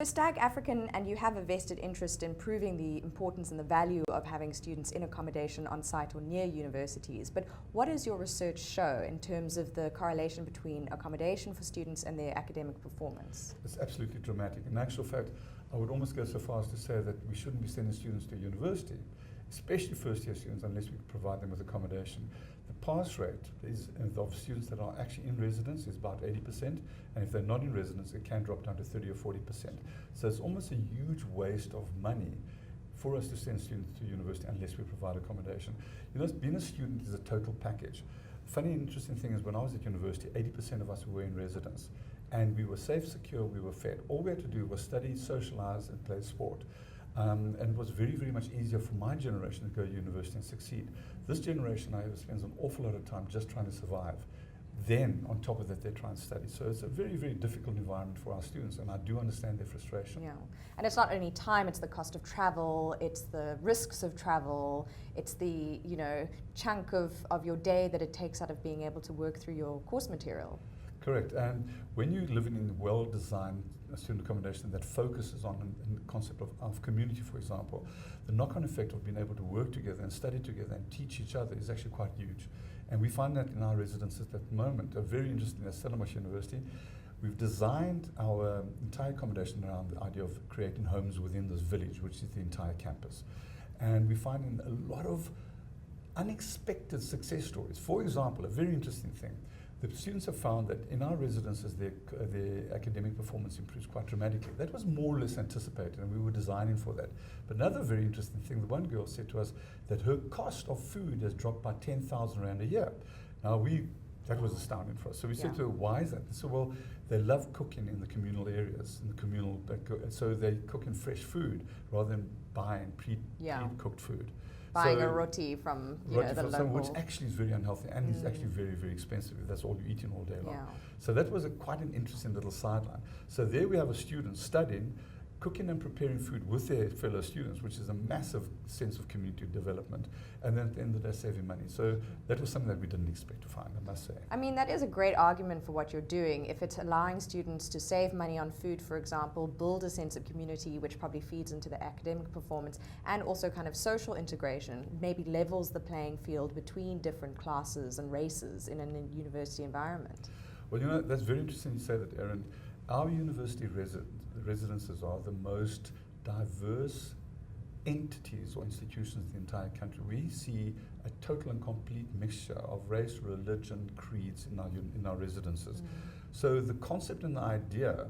So Stag African, and you have a vested interest in proving the importance and the value of having students in accommodation on site or near universities. But what does your research show in terms of the correlation between accommodation for students and their academic performance? It's absolutely dramatic. In actual fact, I would almost go so far as to say that we shouldn't be sending students to university, especially first-year students, unless we provide them with accommodation. The pass rate of students that are actually in residence is about 80%, and if they're not in residence, it can drop down to 30 or 40%. So it's almost a huge waste of money for us to send students to university unless we provide accommodation. You know, being a student is a total package. Funny and interesting thing is when I was at university, 80% of us were in residence, and we were safe, secure, we were fed. All we had to do was study, socialize, and play sport. And it was very, very much easier for my generation to go to university and succeed. This generation, I spends an awful lot of time just trying to survive. Then, on top of that, they try and study. So it's a very, very difficult environment for our students, and I do understand their frustration. Yeah, and it's not only time, it's the cost of travel, it's the risks of travel, it's the, chunk of your day that it takes out of being able to work through your course material. Correct, and when you're living in well-designed student accommodation that focuses on the concept of community, for example, the knock-on effect of being able to work together and study together and teach each other is actually quite huge. And we find that in our residences at the moment. Very interesting, at Stellenbosch University, we've designed our entire accommodation around the idea of creating homes within this village, which is the entire campus. And we find a lot of unexpected success stories. For example, a very interesting thing, the students have found that in our residences, their academic performance improves quite dramatically. That was more or less anticipated, and we were designing for that. But another very interesting thing, the one girl said to us that her cost of food has dropped by 10,000 Rand a year. Now, that was astounding for us. So we said to her, why is that? So, well, they love cooking in the communal areas, so they cook in fresh food rather than buying pre-cooked food. Buying a roti from the local. Which actually is very unhealthy and is actually very, very expensive if that's all you're eating all day long. Yeah. So that was quite an interesting little sideline. So there we have a student studying, cooking and preparing food with their fellow students, which is a massive sense of community development, and then at the end of the day saving money. So that was something that we didn't expect to find, I must say. I mean, that is a great argument for what you're doing. If it's allowing students to save money on food, for example, build a sense of community, which probably feeds into the academic performance, and also kind of social integration, maybe levels the playing field between different classes and races in a university environment. Well, that's very interesting you say that, Erin. Our university residences are the most diverse entities or institutions in the entire country. We see a total and complete mixture of race, religion, creeds in our residences. So the concept and the idea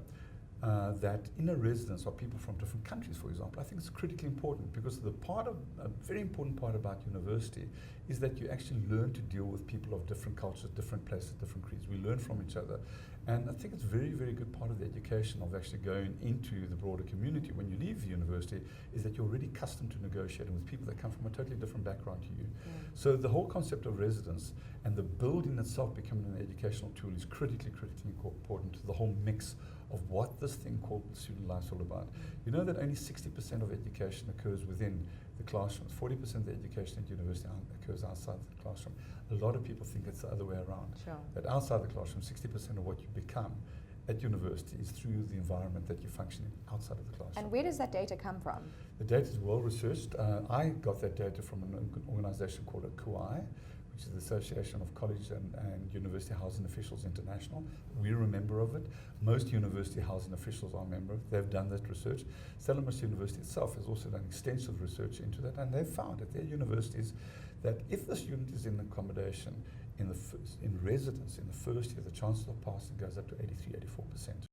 that in a residence are people from different countries, for example, I think it's critically important, because a very important part about university is that you actually learn to deal with people of different cultures, different places, different creeds. We learn from each other. And I think it's a very, very good part of the education of actually going into the broader community when you leave the university, is that you're already accustomed to negotiating with people that come from a totally different background to you. So the whole concept of residence and the building itself becoming an educational tool is critically important to the whole mix of what this thing called student life is all about. You know that only 60% of education occurs within the classrooms. 40% of the education at university occurs outside the classroom. A lot of people think it's the other way around. Sure. That outside the classroom, 60% of what you become at university is through the environment that you function in outside of the classroom. And where does that data come from? The data is well researched. I got that data from an organization called a CUI, which is the Association of College and University Housing Officials International. We're a member of it. Most university housing officials are a member of it. They've done that research. Stellenbosch University itself has also done extensive research into that, and they've found at their universities that if the student is in accommodation in residence in the first year, the chances of passing goes up to 83, 84%.